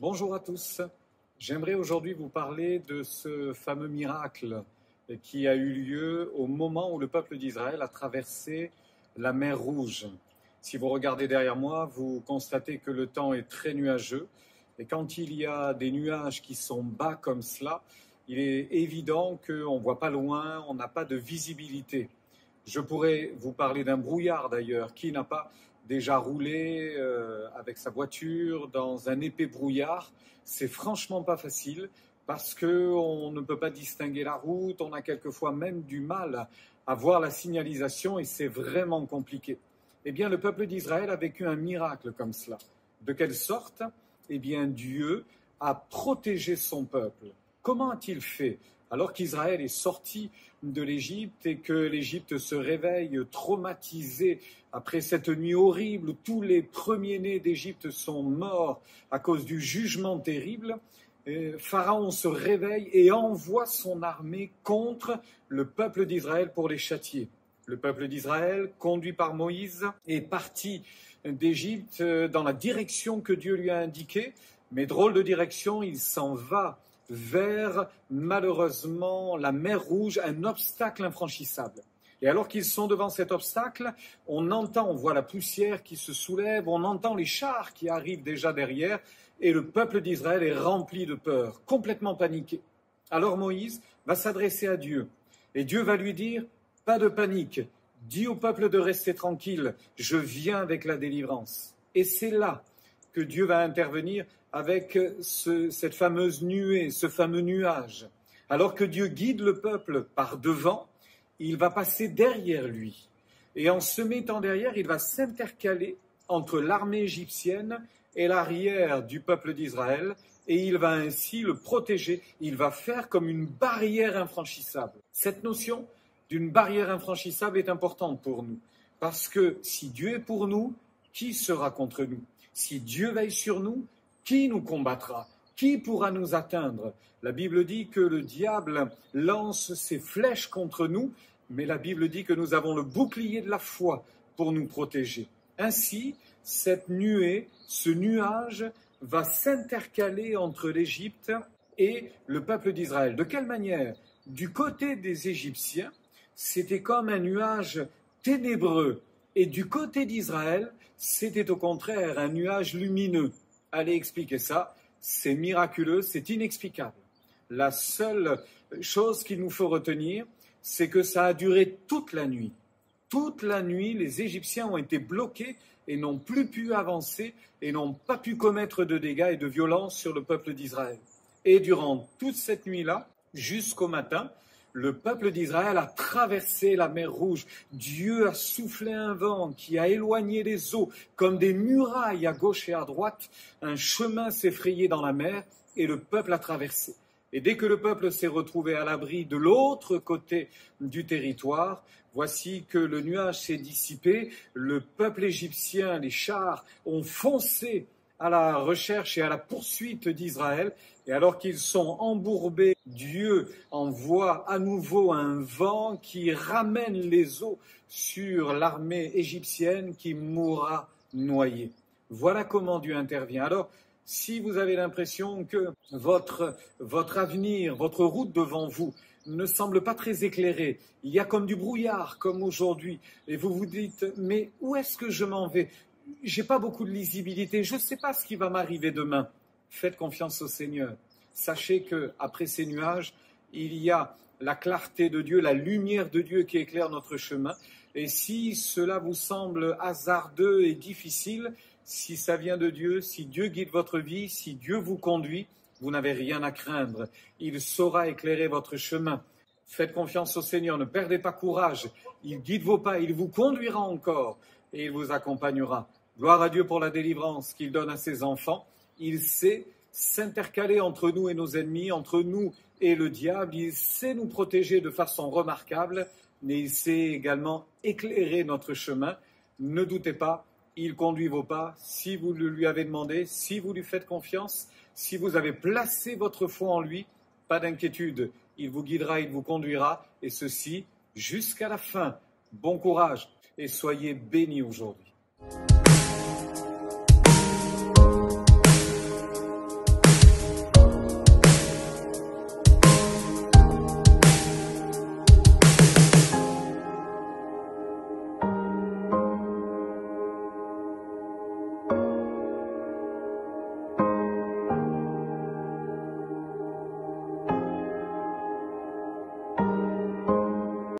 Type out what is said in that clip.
Bonjour à tous. J'aimerais aujourd'hui vous parler de ce fameux miracle qui a eu lieu au moment où le peuple d'Israël a traversé la mer Rouge. Si vous regardez derrière moi, vous constatez que le temps est très nuageux. Et quand il y a des nuages qui sont bas comme cela, il est évident qu'on ne voit pas loin, on n'a pas de visibilité. Je pourrais vous parler d'un brouillard d'ailleurs. Qui n'a pas déjà roulé avec sa voiture dans un épais brouillard? C'est franchement pas facile parce qu'on ne peut pas distinguer la route, on a quelquefois même du mal à voir la signalisation et c'est vraiment compliqué. Eh bien, le peuple d'Israël a vécu un miracle comme cela. De quelle sorte? Eh bien, Dieu a protégé son peuple. Comment a-t-il fait? Alors qu'Israël est sorti de l'Égypte et que l'Égypte se réveille traumatisée après cette nuit horrible où tous les premiers-nés d'Égypte sont morts à cause du jugement terrible, Pharaon se réveille et envoie son armée contre le peuple d'Israël pour les châtier. Le peuple d'Israël, conduit par Moïse, est parti d'Égypte dans la direction que Dieu lui a indiquée, mais drôle de direction, il s'en va vers, malheureusement, la mer Rouge, un obstacle infranchissable. Et alors qu'ils sont devant cet obstacle, on voit la poussière qui se soulève, on entend les chars qui arrivent déjà derrière, et le peuple d'Israël est rempli de peur, complètement paniqué. Alors Moïse va s'adresser à Dieu, et Dieu va lui dire « Pas de panique, dis au peuple de rester tranquille, je viens avec la délivrance. » Et c'est là que Dieu va intervenir avec cette fameuse nuée, ce fameux nuage. Alors que Dieu guide le peuple par devant, il va passer derrière lui. Et en se mettant derrière, il va s'intercaler entre l'armée égyptienne et l'arrière du peuple d'Israël, et il va ainsi le protéger. Il va faire comme une barrière infranchissable. Cette notion d'une barrière infranchissable est importante pour nous, parce que si Dieu est pour nous, qui sera contre nous? Si Dieu veille sur nous, qui nous combattra? Qui pourra nous atteindre? La Bible dit que le diable lance ses flèches contre nous, mais la Bible dit que nous avons le bouclier de la foi pour nous protéger. Ainsi, cette nuée, ce nuage va s'intercaler entre l'Égypte et le peuple d'Israël. De quelle manière? Du côté des Égyptiens, c'était comme un nuage ténébreux. Et du côté d'Israël, c'était au contraire un nuage lumineux. Allez expliquer ça, c'est miraculeux, c'est inexplicable. La seule chose qu'il nous faut retenir, c'est que ça a duré toute la nuit. Toute la nuit, les Égyptiens ont été bloqués et n'ont plus pu avancer et n'ont pas pu commettre de dégâts et de violences sur le peuple d'Israël. Et durant toute cette nuit-là, jusqu'au matin, le peuple d'Israël a traversé la mer Rouge. Dieu a soufflé un vent qui a éloigné les eaux comme des murailles à gauche et à droite. Un chemin s'est frayé dans la mer et le peuple a traversé. Et dès que le peuple s'est retrouvé à l'abri de l'autre côté du territoire, voici que le nuage s'est dissipé. Le peuple égyptien, les chars, ont foncé à la recherche et à la poursuite d'Israël. Et alors qu'ils sont embourbés, Dieu envoie à nouveau un vent qui ramène les eaux sur l'armée égyptienne qui mourra noyée. Voilà comment Dieu intervient. Alors, si vous avez l'impression que votre avenir, votre route devant vous ne semble pas très éclairée, il y a comme du brouillard, comme aujourd'hui, et vous vous dites « mais où est-ce que je m'en vais ? J'ai pas beaucoup de lisibilité, je ne sais pas ce qui va m'arriver demain. » Faites confiance au Seigneur. Sachez qu'après ces nuages, il y a la clarté de Dieu, la lumière de Dieu qui éclaire notre chemin. Et si cela vous semble hasardeux et difficile, si ça vient de Dieu, si Dieu guide votre vie, si Dieu vous conduit, vous n'avez rien à craindre. Il saura éclairer votre chemin. Faites confiance au Seigneur, ne perdez pas courage. Il guide vos pas, il vous conduira encore et il vous accompagnera. Gloire à Dieu pour la délivrance qu'il donne à ses enfants. Il sait s'intercaler entre nous et nos ennemis, entre nous et le diable. Il sait nous protéger de façon remarquable, mais il sait également éclairer notre chemin. Ne doutez pas, il conduit vos pas. Si vous le lui avez demandé, si vous lui faites confiance, si vous avez placé votre foi en lui, pas d'inquiétude. Il vous guidera, il vous conduira, et ceci jusqu'à la fin. Bon courage et soyez bénis aujourd'hui.